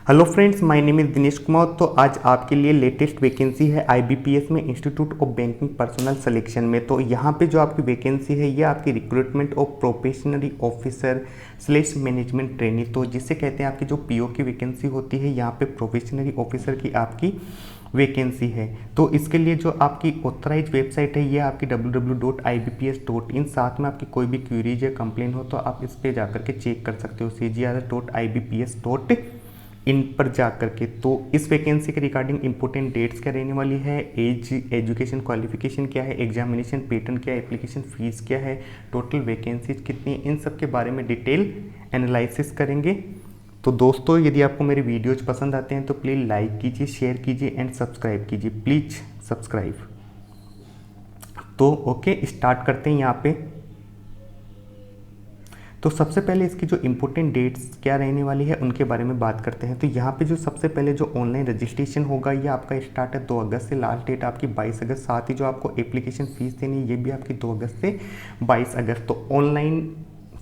Hello friends, my name is Dinesh Kumar. तो आज आपके लिए लेटेस्ट वैकेंसी है आईबीपीएस में, institute of banking personal selection में। तो यहाँ पे जो आपकी वैकेंसी है ये आपकी recruitment of probationary officer slash management trainee, तो जिसे कहते हैं आपकी जो पीओ की वैकेंसी होती है, यहाँ पे प्रोफेशनरी ऑफिसर की आपकी वैकेंसी है। तो इसके लिए जो आपकी ऑथराइज वेबसाइट है ये आपकी www.ibps.in। साथ में आपकी कोई भी क्यूरीज या कंप्लेन हो तो आप इस पे जाकर के चेक कर सकते हो, cgr.ibps.in पर जा करके। तो इस वैकेंसी के रिगार्डिंग इंपॉर्टेंट डेट्स क्या रहने वाली है, एज, एजुकेशन क्वालिफिकेशन क्या है, एग्जामिनेशन पैटर्न क्या है, एप्लीकेशन फीस क्या है, टोटल वैकेंसीज कितनी है, इन सब के बारे में डिटेल एनालिसिस करेंगे। तो दोस्तों, यदि आपको मेरे वीडियोज पसंद आते हैं तो प्लीज़ लाइक कीजिए, शेयर कीजिए एंड सब्सक्राइब कीजिए, प्लीज़ सब्सक्राइब। तो ओके, स्टार्ट करते हैं यहाँ पे। तो सबसे पहले इसकी जो इम्पोर्टेंट डेट्स क्या रहने वाली है उनके बारे में बात करते हैं। तो यहाँ पे जो सबसे पहले जो ऑनलाइन रजिस्ट्रेशन होगा ये आपका स्टार्ट है 2 अगस्त से, लास्ट डेट आपकी 22 अगस्त। साथ ही जो आपको एप्लीकेशन फ़ीस देनी है ये भी आपकी 2 अगस्त से 22 अगस्त। तो ऑनलाइन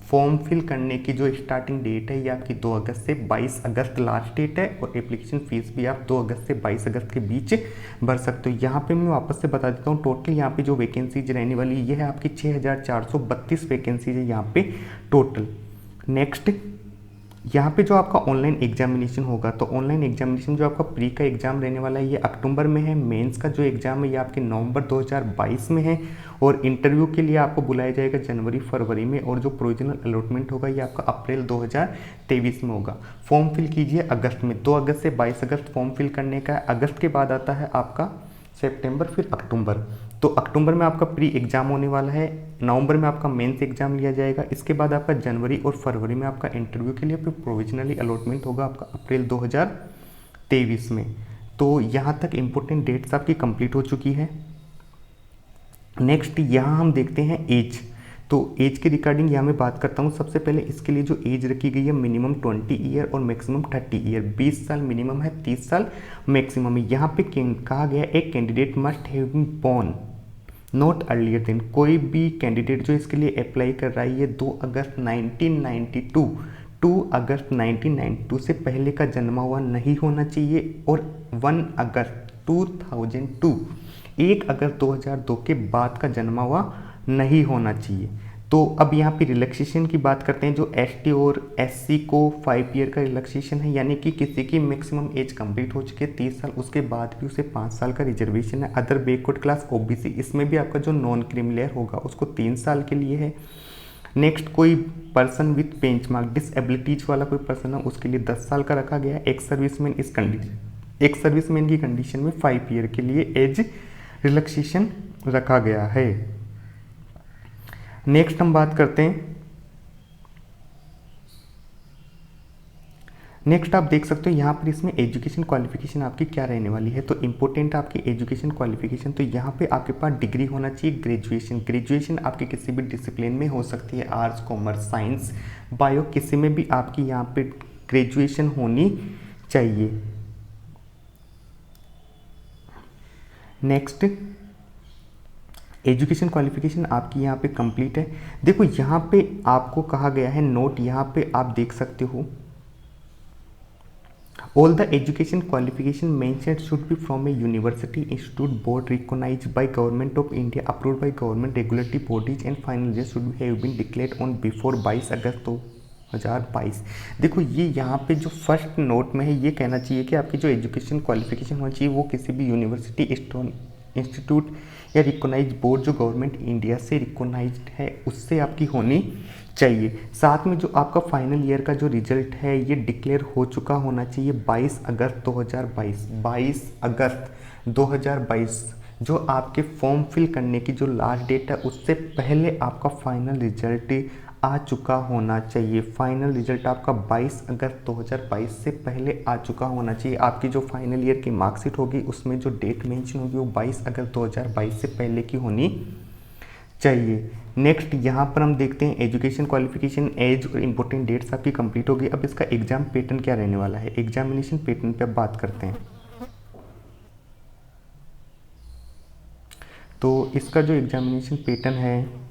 फॉर्म फिल करने की जो स्टार्टिंग डेट है ये आपकी 2 अगस्त से 22 अगस्त लास्ट डेट है, और एप्लीकेशन फ़ीस भी आप 2 अगस्त से 22 अगस्त के बीच भर सकते हो। यहाँ पे मैं वापस से बता देता हूँ, टोटल यहाँ पे जो वैकेंसीज रहने वाली ये है आपकी 6432 वैकेंसीज है यहाँ पे टोटल। नेक्स्ट, यहाँ पे जो आपका ऑनलाइन एग्जामिनेशन होगा, तो ऑनलाइन एग्जामिनेशन जो आपका प्री का एग्ज़ाम रहने वाला है ये अक्टूबर में है, मेंस का जो एग्ज़ाम है ये आपके नवंबर 2022 में है, और इंटरव्यू के लिए आपको बुलाया जाएगा जनवरी फरवरी में, और जो प्रोविजनल अलॉटमेंट होगा ये आपका अप्रैल 2023 में होगा। फॉर्म फिल कीजिए अगस्त में, 2 अगस्त से 22 अगस्त फॉर्म फिल करने का है। अगस्त के बाद आता है आपका सितंबर, फिर अक्टूबर। तो अक्टूबर में आपका प्री एग्ज़ाम होने वाला है, नवंबर में आपका मेंस एग्ज़ाम लिया जाएगा, इसके बाद आपका जनवरी और फरवरी में आपका इंटरव्यू के लिए, फिर प्रोविजनली अलॉटमेंट होगा आपका अप्रैल 2023 में। तो यहाँ तक इम्पोर्टेंट डेट्स आपकी कंप्लीट हो चुकी है। नेक्स्ट, यहाँ हम देखते हैं एज। तो एज के रिगार्डिंग यहाँ मैं बात करता हूँ। सबसे पहले इसके लिए जो एज रखी गई है मिनिमम 20 ईयर और मैक्सिमम 30 ईयर, 20 साल मिनिमम है, 30 साल मैक्सिमम है। यहाँ पे कहा गया एक candidate must have been born not earlier than, कोई भी कैंडिडेट जो इसके लिए अप्लाई कर रहा है ये 2 अगस्त 1992 2 अगस्त 1992 से पहले का जन्मा हुआ नहीं होना चाहिए, और 1 अगस्त 2002 1 अगस्त 2002 के बाद का जन्मा हुआ नहीं होना चाहिए। तो अब यहाँ पे रिलैक्सेशन की बात करते हैं। जो एसटी और एससी को 5 ईयर का रिलैक्सेशन है, यानी कि किसी की मैक्सिमम एज कंप्लीट हो चुकी है 30 साल, उसके बाद भी उसे 5 साल का रिजर्वेशन है। अदर बैकवर्ड क्लास ओबीसी, इसमें भी आपका जो नॉन क्रिमिलेयर होगा उसको 3 साल के लिए है। नेक्स्ट, कोई पर्सन विथ बेंचमार्क डिसएबिलिटीज वाला कोई पर्सन है उसके लिए 10 साल का रखा गया है। एक सर्विसमैन की कंडीशन में 5 ईयर के लिए एज रिलैक्सेशन रखा गया है। नेक्स्ट हम बात करते हैं, नेक्स्ट आप देख सकते हो यहाँ पर इसमें एजुकेशन क्वालिफिकेशन आपकी क्या रहने वाली है। तो इंपॉर्टेंट आपकी एजुकेशन क्वालिफिकेशन, तो यहाँ पे आपके पास डिग्री होना चाहिए, ग्रेजुएशन आपकी किसी भी डिसिप्लिन में हो सकती है, आर्ट्स, कॉमर्स, साइंस, बायो, किसी में भी आपकी यहाँ पे ग्रेजुएशन होनी चाहिए। नेक्स्ट, एजुकेशन क्वालिफिकेशन आपकी यहाँ पे कंप्लीट है। देखो यहाँ पे आपको कहा गया है नोट, यहाँ पे आप देख सकते हो, all the education qualification mentioned should be from a university, institute, board recognised by government of India, approved by government regulatory bodies and final result should have been declared on before 22 August 2022। देखो ये यहाँ पे जो first note में है ये कहना चाहिए कि आपकी जो एजुकेशन क्वालिफिकेशन होनी चाहिए वो किसी भी यूनिवर्सिटी, इंस्टीट्यूट या रिकॉग्नाइज बोर्ड जो गवर्नमेंट इंडिया से रिकॉग्नाइज्ड है उससे आपकी होनी चाहिए। साथ में जो आपका फाइनल ईयर का जो रिजल्ट है ये डिक्लेयर हो चुका होना चाहिए 22 अगस्त 2022। 22 अगस्त 2022 जो आपके फॉर्म फिल करने की जो लास्ट डेट है उससे पहले आपका फाइनल रिजल्ट आ चुका होना चाहिए। फाइनल रिजल्ट आपका 22 अगस्त 2022 से पहले आ चुका होना चाहिए। आपकी जो फाइनल ईयर की मार्कशीट होगी उसमें जो डेट मेंशन होगी वो 22 अगस्त 2022 से पहले की होनी चाहिए। नेक्स्ट, यहाँ पर हम देखते हैं एजुकेशन क्वालिफिकेशन, एज और इम्पोर्टेंट डेट्स आपकी कंप्लीट होगी। अब इसका एग्जाम पैटर्न क्या रहने वाला है, एग्जामिनेशन पैटर्न पे अब बात करते हैं। तो इसका जो एग्जामिनेशन पैटर्न है,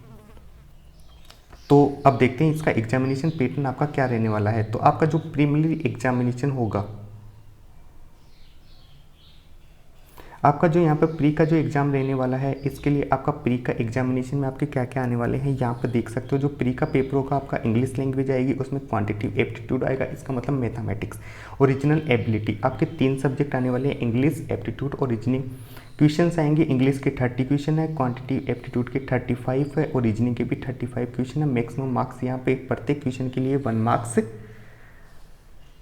तो अब देखते हैं इसका एग्जामिनेशन पैटर्न आपका क्या रहने वाला है। तो आपका जो प्रीलिमिनरी एग्जामिनेशन होगा आपका जो यहाँ पे प्री का जो एग्ज़ाम रहने वाला है, इसके लिए आपका प्री का एग्जामिनेशन में आपके क्या क्या आने वाले हैं यहाँ पे देख सकते हो। जो प्री का पेपर होगा आपका इंग्लिश लैंग्वेज आएगी, उसमें क्वांटिटिव एप्टीट्यूड आएगा, इसका मतलब मैथमेटिक्स, ओरिजिनल एबिलिटी। आपके 3 सब्जेक्ट आने वाले हैं, इंग्लिश, एप्टीट्यूड और रीजनिंग। क्वेश्चंस आएंगे, इंग्लिश के 30 क्वेश्चन है, क्वांटिटिव एप्टीट्यूड के 35 है और रीजनिंग के भी 35 क्वेश्चन है। मैक्सिमम मार्क्स यहाँ पे प्रत्येक क्वेश्चन के लिए 1 मार्क्स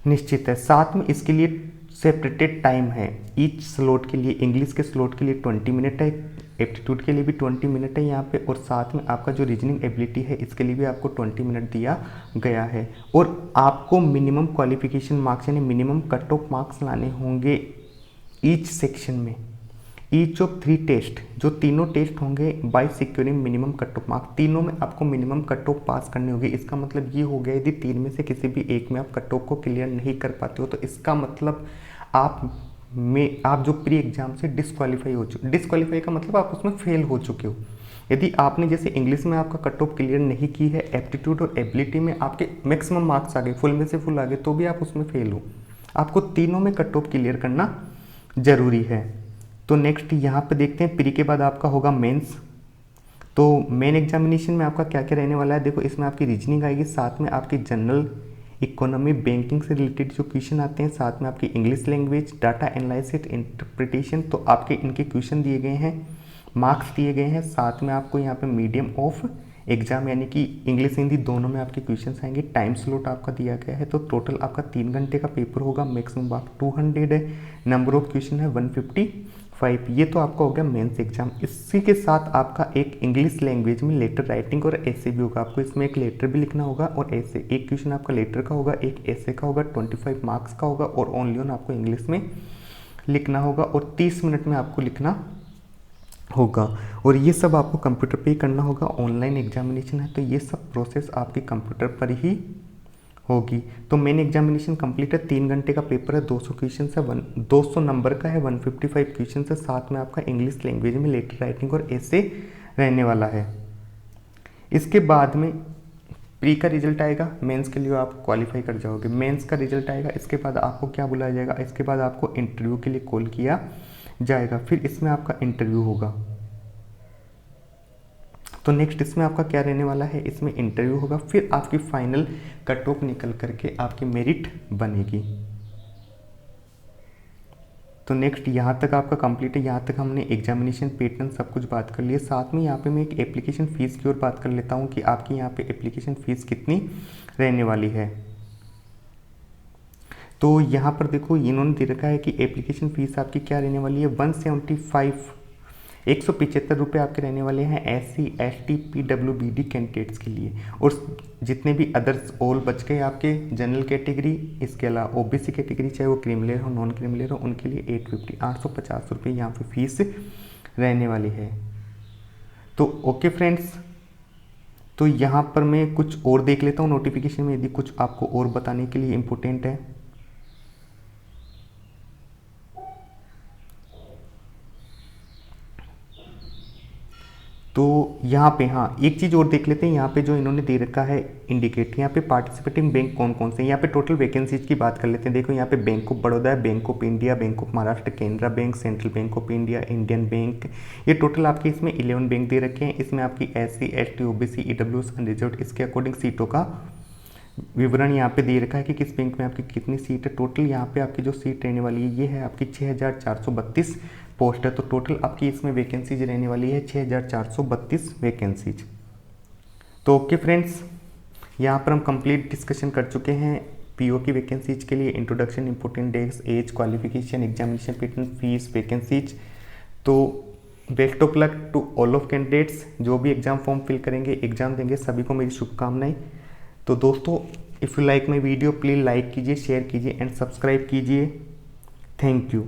निश्चित है। साथ में इसके लिए सेपरेटेड टाइम है, ईच स्लॉट के लिए, इंग्लिश के स्लॉट के लिए 20 मिनट है, एप्टीट्यूड के लिए भी 20 मिनट है यहाँ पे, और साथ में आपका जो रीजनिंग एबिलिटी है इसके लिए भी आपको 20 मिनट दिया गया है। और आपको मिनिमम क्वालिफिकेशन मार्क्स यानी मिनिमम कट ऑफ मार्क्स लाने होंगे ईच सेक्शन में, ईच ऑफ 3 टेस्ट, जो तीनों टेस्ट होंगे by securing minimum cut off marks, तीनों में आपको मिनिमम कट ऑफ पास करने होगी। इसका मतलब ये हो गया यदि 3 में से किसी भी एक में आप कट ऑफ को क्लियर नहीं कर पाते हो तो इसका मतलब आप जो प्री एग्जाम से डिस्क्वालीफाई हो चुके, डिस्क्वालीफाई का मतलब आप उसमें फेल हो चुके हो। यदि आपने जैसे इंग्लिश में आपका कट ऑफ क्लियर नहीं की है, एप्टीट्यूड और एबिलिटी में आपके मैक्सिमम मार्क्स आ गए, फुल में से फुल आ गए, तो भी आप उसमें फेल हो। आपको तीनों में कट ऑफ क्लियर करना जरूरी है। तो नेक्स्ट यहाँ पे देखते हैं, प्री के बाद आपका होगा मेंस। तो मेन एग्जामिनेशन में आपका क्या क्या रहने वाला है, देखो इसमें आपकी रीजनिंग आएगी, साथ में आपकी जनरल इकोनॉमी बैंकिंग से रिलेटेड जो क्वेश्चन आते हैं, साथ में आपकी English language, data analysis, interpretation. तो आपके इनके क्वेश्चन दिए गए हैं, मार्क्स दिए गए हैं, साथ में आपको यहाँ पे मीडियम ऑफ एग्जाम यानी कि इंग्लिश हिंदी दोनों में आपके क्वेश्चन आएंगे। टाइम स्लॉट आपका दिया गया है, तो टोटल आपका 3 घंटे का पेपर होगा, मैक्सिमम मार्क्स 200 है, नंबर ऑफ क्वेश्चन है 155। ये तो आपका हो गया मेंस एग्जाम। इसी के साथ आपका एक इंग्लिश लैंग्वेज में लेटर राइटिंग और ऐसे भी होगा, आपको इसमें एक लेटर भी लिखना होगा और ऐसे, एक क्वेश्चन आपका लेटर का होगा, एक ऐसे का होगा, 25 मार्क्स का होगा और ओनली ऑन आपको इंग्लिश में लिखना होगा और 30 मिनट में आपको लिखना होगा। और ये सब आपको कंप्यूटर पे ही करना होगा, ऑनलाइन एग्जामिनेशन है तो ये सब प्रोसेस आपके कंप्यूटर पर ही होगी। तो मेन एग्जामिनेशन कंप्लीट है, 3 घंटे का पेपर है, 200 क्वेश्चन है, 200 नंबर का है, 155 क्वेश्चन है, साथ में आपका इंग्लिश लैंग्वेज में लेटर राइटिंग और ऐसे रहने वाला है। इसके बाद में प्री का रिजल्ट आएगा, मेंस के लिए आप क्वालिफाई कर जाओगे, मेंस का रिजल्ट आएगा, इसके बाद आपको क्या बुलाया जाएगा, इसके बाद आपको इंटरव्यू के लिए कॉल किया जाएगा, फिर इसमें आपका इंटरव्यू होगा। तो नेक्स्ट इसमें आपका क्या रहने वाला है, इसमें इंटरव्यू होगा, फिर आपकी फाइनल कट ऑफ निकल करके आपकी मेरिट बनेगी। तो नेक्स्ट यहाँ तक आपका कंप्लीट है, यहाँ तक हमने एग्जामिनेशन पैटर्न सब कुछ बात कर लिया। साथ में यहाँ पे मैं एक एप्लीकेशन फ़ीस की ओर बात कर लेता हूँ कि आपकी यहाँ पे एप्लीकेशन फ़ीस कितनी रहने वाली है। तो यहाँ पर देखो इन्होंने दे रखा है कि एप्लीकेशन फ़ीस आपकी क्या रहने वाली है, 175 रुपये आपके रहने वाले हैं SC ST PWBD कैंडिडेट्स के लिए, और जितने भी अदर्स ऑल बच गए आपके जनरल कैटेगरी, इसके अलावा OBC कैटेगरी चाहे वो क्रीमिलेयर हो नॉन क्रीमिलेयर हो, उनके लिए 850 रुपये यहाँ पे फीस रहने वाली है। तो ओके फ्रेंड्स, तो यहाँ पर मैं कुछ और देख लेता हूँ नोटिफिकेशन में, यदि कुछ आपको और बताने के लिए इम्पोर्टेंट है। तो यहाँ पे हाँ एक चीज़ और देख लेते हैं, यहाँ पे जो इन्होंने दे रखा है इंडिकेट, यहाँ पे पार्टिसिपेटिंग बैंक कौन कौन से हैं, यहाँ पे टोटल वैकेंसीज की बात कर लेते हैं। देखो यहाँ पे बैंक ऑफ बड़ौदा है, bank of India, bank of Maharashtra, Canara bank, central bank of India, Indian bank, ये टोटल आपके इसमें 11 बैंक दे रखे हैं। इसमें आपकी SC ST OBC EWS unreserved इसके अकॉर्डिंग सीटों का विवरण यहाँ पे दे रखा है कि किस बैंक में आपकी कितनी सीट है। टोटल यहाँ पे आपकी जो सीट रहने वाली है ये है आपकी 6432 पोस्ट है। तो टोटल आपकी इसमें वैकेंसीज रहने वाली है 6432 वैकेंसीज। तो ओके फ्रेंड्स, यहाँ पर हम कंप्लीट डिस्कशन कर चुके हैं PO की वैकेंसीज के लिए, introduction, important dates, age, qualification, examination pattern, fees, vacancies. तो best of luck to all of candidates जो भी एग्जाम फॉर्म फिल करेंगे, एग्जाम देंगे, सभी को मेरी शुभकामनाएं। तो दोस्तों, if you like my video please like कीजिए, शेयर कीजिए एंड सब्सक्राइब कीजिए। Thank you.